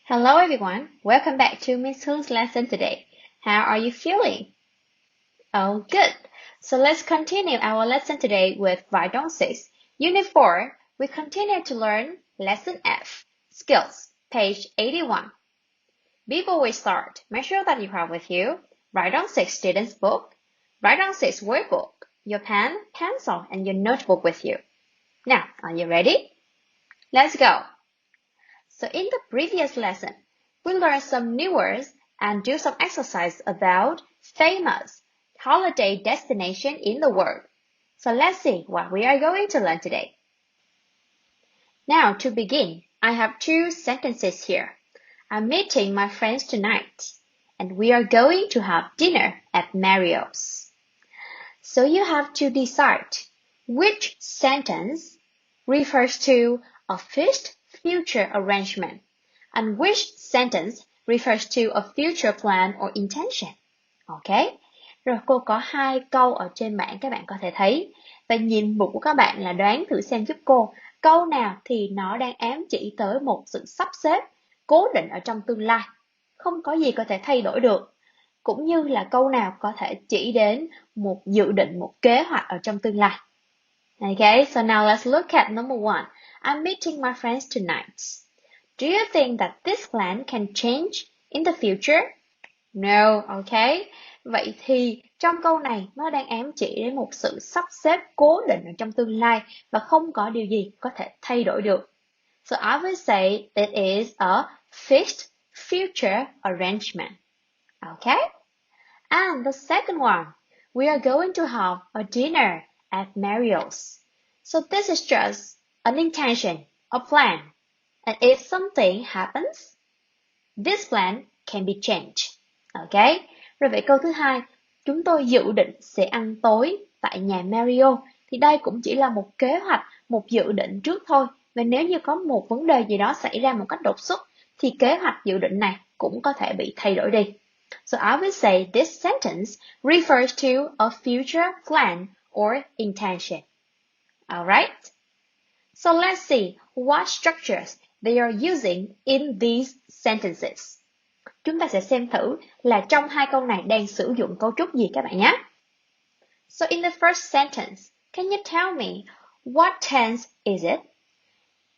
Hello everyone, welcome back to Miss Hung's lesson today. How are you feeling? Oh, good. So let's continue our lesson today with Write Down 6. Unit 4, we continue to learn Lesson F, Skills, page 81. Before we start, make sure that you have with you Write Down 6 student's book, Write Down 6 workbook, your pen, pencil, and your notebook with you. Now, are you ready? Let's go. So in the previous lesson, we learned some new words and do some exercise about famous holiday destination in the world. So let's see what we are going to learn today. Now to begin, I have two sentences here. I'm meeting my friends tonight, and we are going to have dinner at Mario's. So you have to decide which sentence refers to a fixed future arrangement, and which sentence refers to a future plan or intention. Ok? Rồi cô có hai câu ở trên bảng các bạn có thể thấy. Và nhiệm vụ của các bạn là đoán thử xem giúp cô câu nào thì nó đang ám chỉ tới một sự sắp xếp cố định ở trong tương lai. Không có gì có thể thay đổi được. Cũng như là câu nào có thể chỉ đến một dự định, một kế hoạch ở trong tương lai. Okay, so now let's look at number 1. I'm meeting my friends tonight. Do you think that this plan can change in the future? No, okay. Vậy thì trong câu này nó đang ám chỉ đến một sự sắp xếp cố định ở trong tương lai và không có điều gì có thể thay đổi được. So I will say it is a fixed future arrangement. Okay? And the second one, we are going to have a dinner at Mario's. So this is just an intention, a plan. And if something happens, this plan can be changed. Okay? Rồi vậy câu thứ hai, chúng tôi dự định sẽ ăn tối tại nhà Mario. Thì đây cũng chỉ là một kế hoạch, một dự định trước thôi. Và nếu như có một vấn đề gì đó xảy ra một cách đột xuất, thì kế hoạch dự định này cũng có thể bị thay đổi đi. So I will say this sentence refers to a future plan or intention. Alright? So let's see what structures they are using in these sentences. Chúng ta sẽ xem thử là trong hai câu này đang sử dụng cấu trúc gì các bạn nhé. So in the first sentence, can you tell me what tense is it?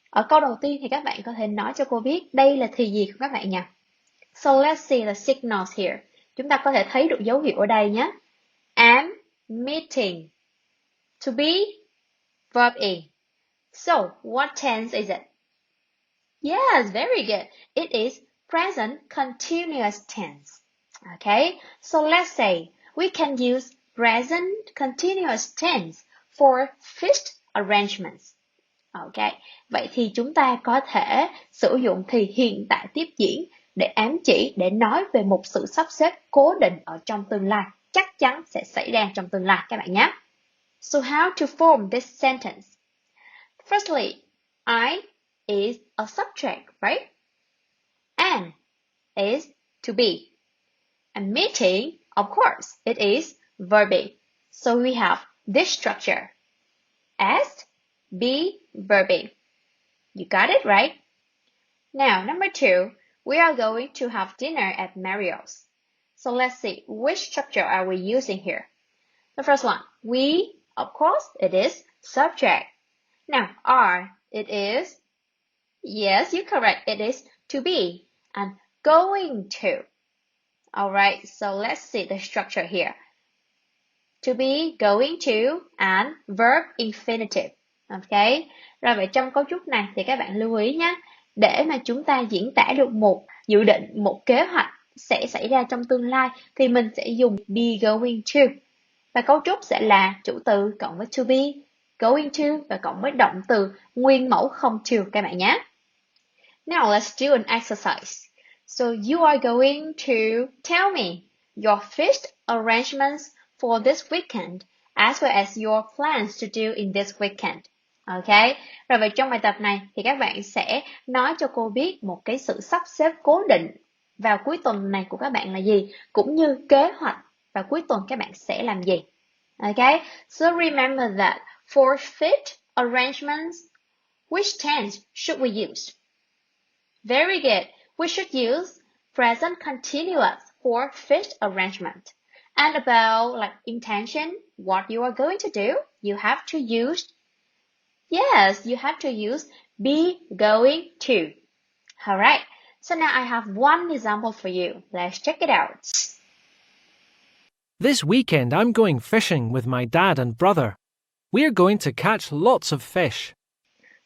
Ở câu đầu tiên thì các bạn có thể nói cho cô biết đây là thì gì các bạn nhỉ? So let's see the signals here. Chúng ta có thể thấy được dấu hiệu ở đây nhé. Am, meeting. To be, verb in. So, what tense is it? Yes, very good. It is present continuous tense. Okay, so let's say we can use present continuous tense for fixed arrangements. Ok, vậy thì chúng ta có thể sử dụng thì hiện tại tiếp diễn để ám chỉ, để nói về một sự sắp xếp cố định ở trong tương lai, chắc chắn sẽ xảy ra trong tương lai các bạn nhé. So how to form this sentence? Firstly, I is a subject, right? And is to be. And meeting, of course, it is verb. So we have this structure. S, be, verb. You got it, right? Now, number 2, we are going to have dinner at Mario's. So let's see, which structure are we using here? The first one, we, of course, it is subject. Now, are, it is, yes, you're correct, it is to be, and going to. Alright, so let's see the structure here. To be, going to, and verb infinitive. Okay, rồi vậy trong cấu trúc này thì các bạn lưu ý nhé. Để mà chúng ta diễn tả được một dự định, một kế hoạch sẽ xảy ra trong tương lai thì mình sẽ dùng be going to. Và cấu trúc sẽ là chủ từ cộng với to be, going to và cộng với động từ nguyên mẫu không to các bạn nhé. Now let's do an exercise. So you are going to tell me your fixed arrangements for this weekend as well as your plans to do in this weekend. Ok, rồi vậy trong bài tập này thì các bạn sẽ nói cho cô biết một cái sự sắp xếp cố định vào cuối tuần này của các bạn là gì, cũng như kế hoạch vào cuối tuần các bạn sẽ làm gì. Ok, so remember that for fixed arrangements, which tense should we use? Very good. we should use present continuous for fish arrangement. And about like intention, what you are going to do, you have to use be going to. Alright, so now I have one example for you. Let's check it out. This weekend I'm going fishing with my dad and brother. We're going to catch lots of fish.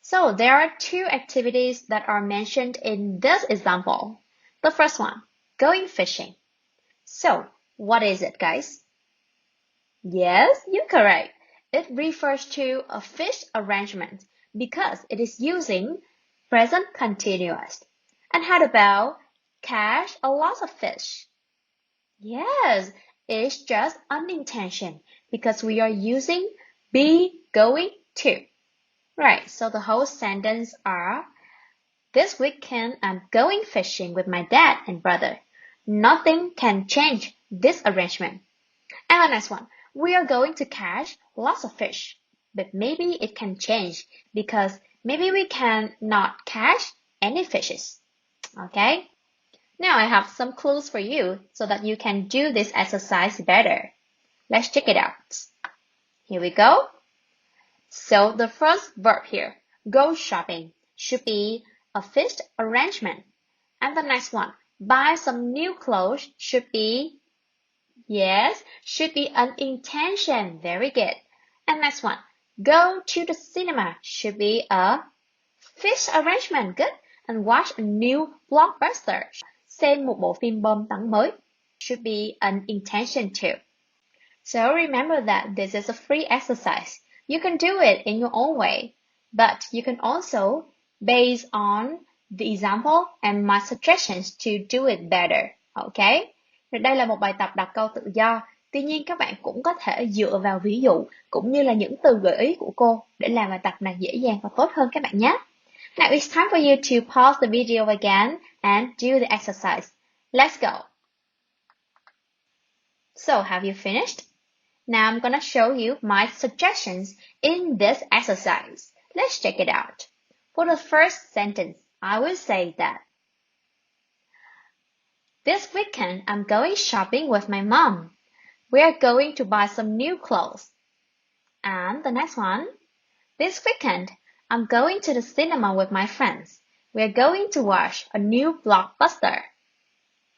So there are two activities that are mentioned in this example. The first one, going fishing. So, what is it, guys? Yes, you're correct. It refers to a fish arrangement because it is using present continuous. And how about catch a lot of fish? Yes, it's just an intention because we are using be going to. Right, so the whole sentence are, this weekend I'm going fishing with my dad and brother. Nothing can change this arrangement. And the next one, we are going to catch lots of fish. But maybe it can change because maybe we can not catch any fishes. Okay? Now I have some clues for you so that you can do this exercise better. Let's check it out. Here we go. So the first verb here, go shopping, should be a fixed arrangement. And the next one, buy some new clothes should be, should be an intention. Very good. And next one, go to the cinema should be a fixed arrangement. Good. And watch a new blockbuster. Xem một bộ phim bom tấn mới should be an intention too. So remember that this is a free exercise. You can do it in your own way, but you can also base on the example and my suggestions to do it better. Okay? Đây là một bài tập đặt câu tự do. Tuy nhiên các bạn cũng có thể dựa vào ví dụ cũng như là những từ gợi ý của cô để làm bài tập này dễ dàng và tốt hơn các bạn nhé. Now it's time for you to pause the video again and do the exercise. Let's go. So have you finished? Now I'm gonna show you my suggestions in this exercise. Let's check it out. For the first sentence, I will say that this weekend I'm going shopping with my mom. We are going to buy some new clothes. And the next one, this weekend I'm going to the cinema with my friends. We are going to watch a new blockbuster.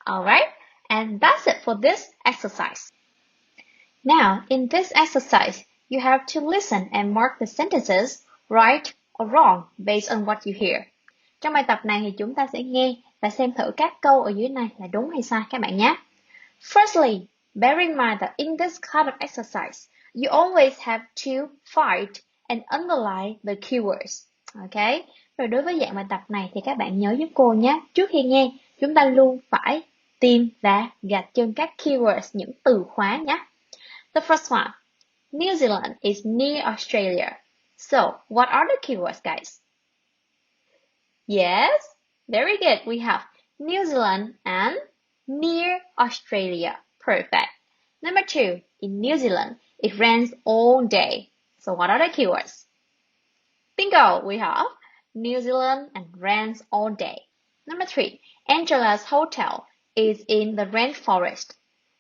Alright, and that's it for this exercise. Now, in this exercise, you have to listen and mark the sentences right or wrong based on what you hear. Trong bài tập này thì chúng ta sẽ nghe và xem thử các câu ở dưới này là đúng hay sai các bạn nhé. Firstly, bear in mind that in this kind of exercise, you always have to find and underline the keywords. Okay? Rồi đối với dạng bài tập này thì các bạn nhớ giúp cô nhé. Trước khi nghe, chúng ta luôn phải tìm và gạch chân các keywords, những từ khóa nhé. The first one, New Zealand is near Australia. So, what are the keywords, guys? Yes, very good. We have New Zealand and near Australia. Perfect. Number two, in New Zealand, it rains all day. So, what are the keywords? Bingo, we have New Zealand and rains all day. Number three, Angela's hotel is in the rainforest.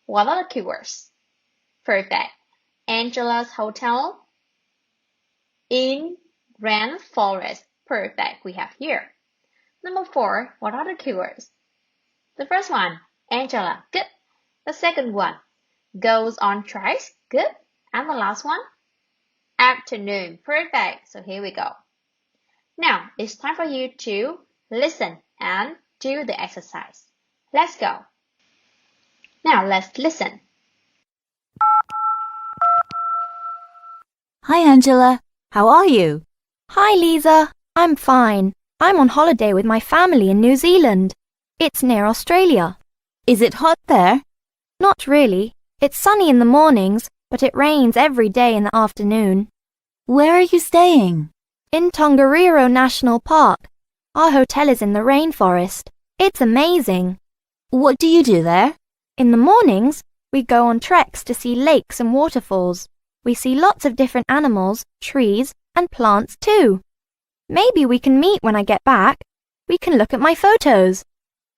What are the keywords? Perfect. Angela's hotel in rainforest. Perfect. We have here. Number four, what are the keywords? The first one, Angela. Good. The second one, goes on tracks. Good. And the last one, afternoon. Perfect. So here we go. Now, it's time for you to listen and do the exercise. Let's go. Now, let's listen. Hi, Angela. How are you? Hi, Lisa. I'm fine. I'm on holiday with my family in New Zealand. It's near Australia. Is it hot there? Not really. It's sunny in the mornings, but it rains every day in the afternoon. Where are you staying? In Tongariro National Park. Our hotel is in the rainforest. It's amazing. What do you do there? In the mornings, we go on treks to see lakes and waterfalls. We see lots of different animals, trees, and plants too. Maybe we can meet when I get back. We can look at my photos.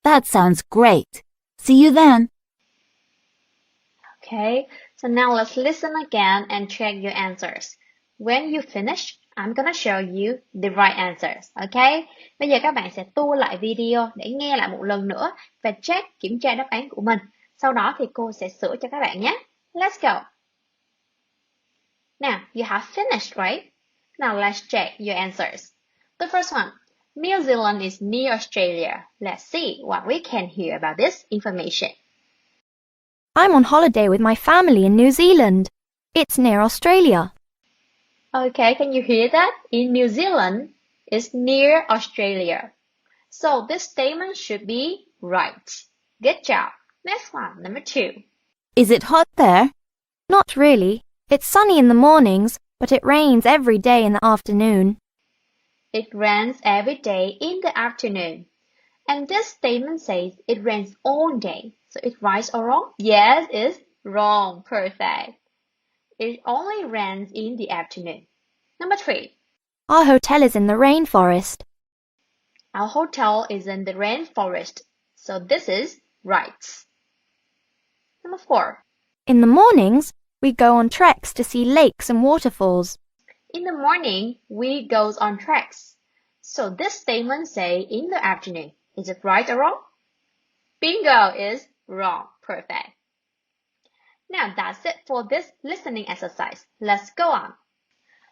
That sounds great. See you then. Okay, so now let's listen again and check your answers. When you finish, I'm gonna show you the right answers. Okay, bây giờ các bạn sẽ tua lại video để nghe lại một lần nữa và check kiểm tra đáp án của mình. Sau đó thì cô sẽ sửa cho các bạn nhé. Let's go. Now, you have finished, right? Now let's check your answers. The first one, New Zealand is near Australia. Let's see what we can hear about this information. I'm on holiday with my family in New Zealand. It's near Australia. Okay, can you hear that? In New Zealand, it's near Australia. So this statement should be right. Good job. Next one, number 2. Is it hot there? Not really. It's sunny in the mornings, but it rains every day in the afternoon. It rains every day in the afternoon. And this statement says it rains all day. So it's right or wrong? Yes, it's wrong. Perfect. It only rains in the afternoon. Number 3. Our hotel is in the rainforest. Our hotel is in the rainforest. So this is right. Number 4. In the mornings, we go on treks to see lakes and waterfalls. In the morning, we go on treks. So this statement say in the afternoon. Is it right or wrong? Bingo is wrong. Perfect. Now that's it for this listening exercise. Let's go on.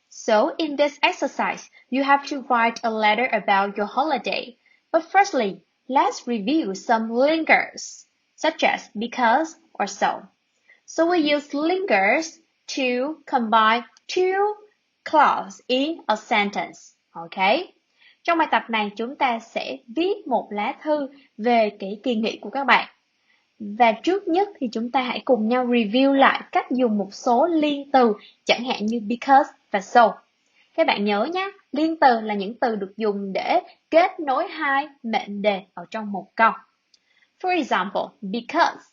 So in this exercise, you have to write a letter about your holiday. But firstly, let's review some linkers, such as because or so. So we use linkers to combine two clauses in a sentence. Okay? Trong bài tập này chúng ta sẽ viết một lá thư về cái kỳ nghỉ của các bạn. Và trước nhất thì chúng ta hãy cùng nhau review lại cách dùng một số liên từ, chẳng hạn như because và so. Các bạn nhớ nhé, liên từ là những từ được dùng để kết nối hai mệnh đề ở trong một câu. For example, because.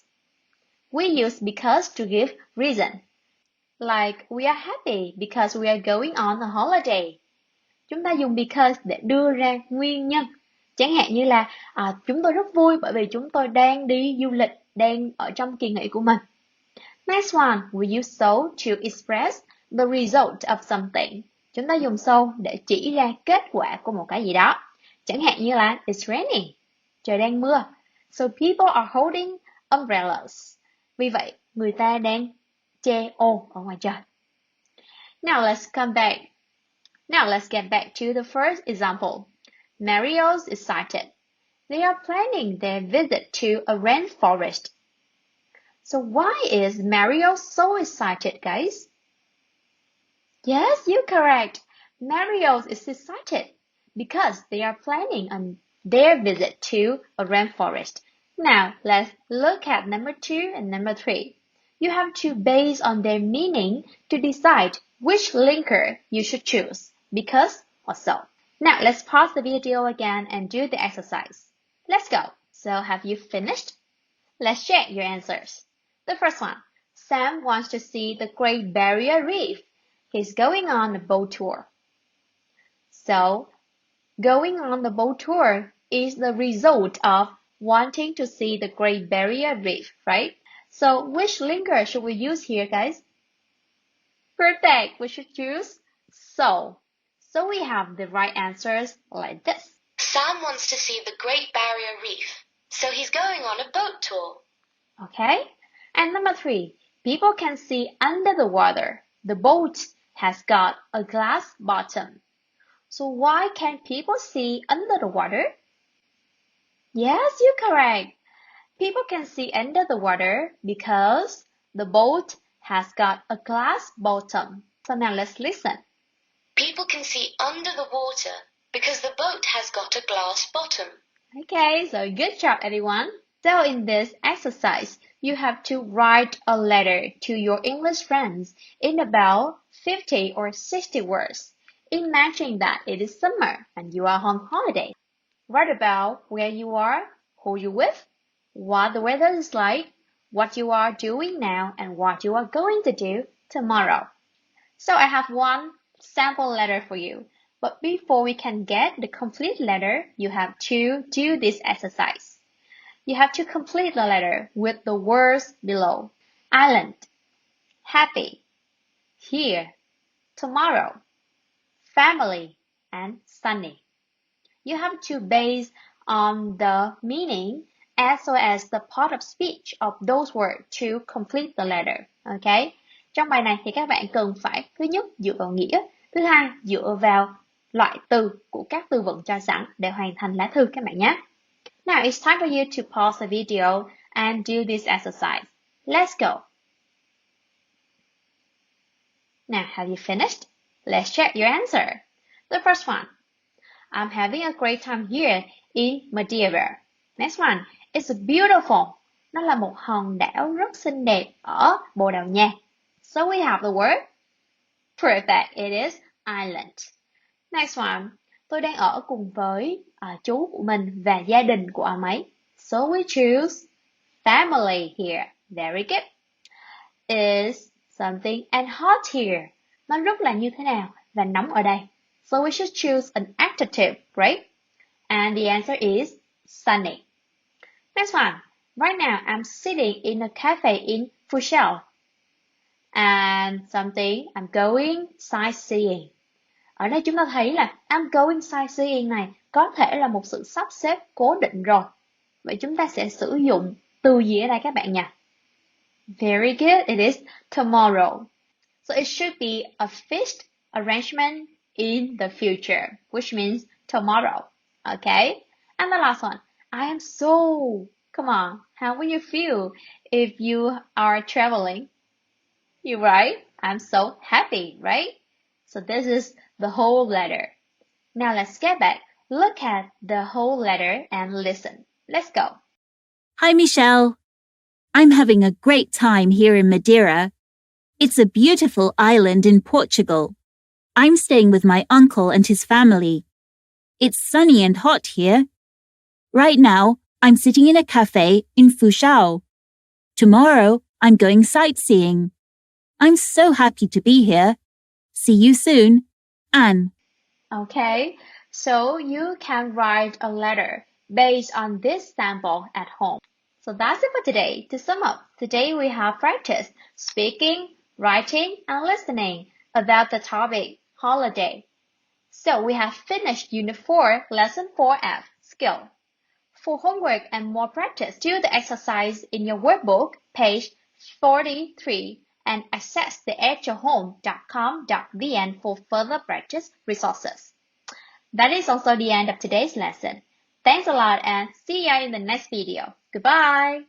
We use because to give reason. Like, we are happy because we are going on a holiday. Chúng ta dùng because để đưa ra nguyên nhân. Chẳng hạn như là chúng tôi rất vui bởi vì chúng tôi đang đi du lịch, đang ở trong kỳ nghỉ của mình. Next one, we use so to express the result of something. Chúng ta dùng so để chỉ ra kết quả của một cái gì đó. Chẳng hạn như là it's raining, trời đang mưa. So people are holding umbrellas. Vì vậy, người ta đang che ô ở ngoài trời. Now let's get back to the first example. Mario's excited. They are planning their visit to a rainforest. So why is Mario so excited, guys? Yes, you're correct. Mario is excited because they are planning on their visit to a rainforest. Now, let's look at number 2 and number 3. You have to base on their meaning to decide which linker you should choose, because or so. Now, let's pause the video again and do the exercise. Let's go. So, have you finished? Let's check your answers. The first one, Sam wants to see the Great Barrier Reef. He's going on a boat tour. So, going on the boat tour is the result of wanting to see the Great Barrier Reef, right? So, which linker should we use here, guys? Perfect. We should choose so. So we have the right answers like this. Sam wants to see the Great Barrier Reef, so he's going on a boat tour. Okay. And number 3, people can see under the water. The boat has got a glass bottom. So why can't people see under the water? Yes, you're correct. People can see under the water because the boat has got a glass bottom. So now let's listen. People can see under the water because the boat has got a glass bottom. Okay, so good job, everyone. So in this exercise, you have to write a letter to your English friends in about 50 or 60 words. Imagine that it is summer and you are on holiday. Write about where you are, who you're with, what the weather is like, what you are doing now, and what you are going to do tomorrow. So I have one sample letter for you. But before we can get the complete letter, you have to do this exercise. you have to complete the letter with the words below. Island, happy, here, tomorrow, family, and sunny. You have to base on the meaning as well as the part of speech of those words to complete the letter. Okay? Trong bài này thì các bạn cần phải thứ nhất dựa vào nghĩa, thứ hai dựa vào loại từ của các từ vựng cho sẵn để hoàn thành lá thư các bạn nhé. Now it's time for you to pause the video and do this exercise. Let's go. Now, have you finished? Let's check your answer. The first one. I'm having a great time here in Madeira. Next one. It's beautiful. Nó là một hòn đảo rất xinh đẹp ở Bồ Đào Nha. So we have the word. Perfect. It is island. Next one. Tôi đang ở cùng với chú của mình và gia đình của ông ấy. So we choose family here. Very good. Is something and hot here. Nó rất là như thế nào và nóng ở đây. So we should choose an adjective, right? And the answer is sunny. Next one. Right now, I'm sitting in a cafe in Fushao. And something, I'm going sightseeing. Ở đây chúng ta thấy là I'm going sightseeing này có thể là một sự sắp xếp cố định rồi. Vậy chúng ta sẽ sử dụng từ gì ở đây các bạn nhỉ? Very good, it is tomorrow. So it should be a fixed arrangement in the future, which means tomorrow. Okay? And the last one, I am so, come on, how will you feel if you are traveling? You're right, I'm so happy, right? So this is the whole letter. Now let's get back, look at the whole letter and listen. Let's go. Hi, Michelle. I'm having a great time here in Madeira. It's a beautiful island in Portugal. I'm staying with my uncle and his family. It's sunny and hot here. Right now, I'm sitting in a cafe in Fushao. Tomorrow, I'm going sightseeing. I'm so happy to be here. See you soon, Anne. Okay, so you can write a letter based on this sample at home. So that's it for today. To sum up, today we have practiced speaking, writing, and listening about the topic holiday. So we have finished Unit 4, Lesson 4F, Skill. For homework and more practice, do the exercise in your workbook, page 43, and access the atyourhome.com.vn for further practice resources. That is also the end of today's lesson. Thanks a lot and see you in the next video. Goodbye!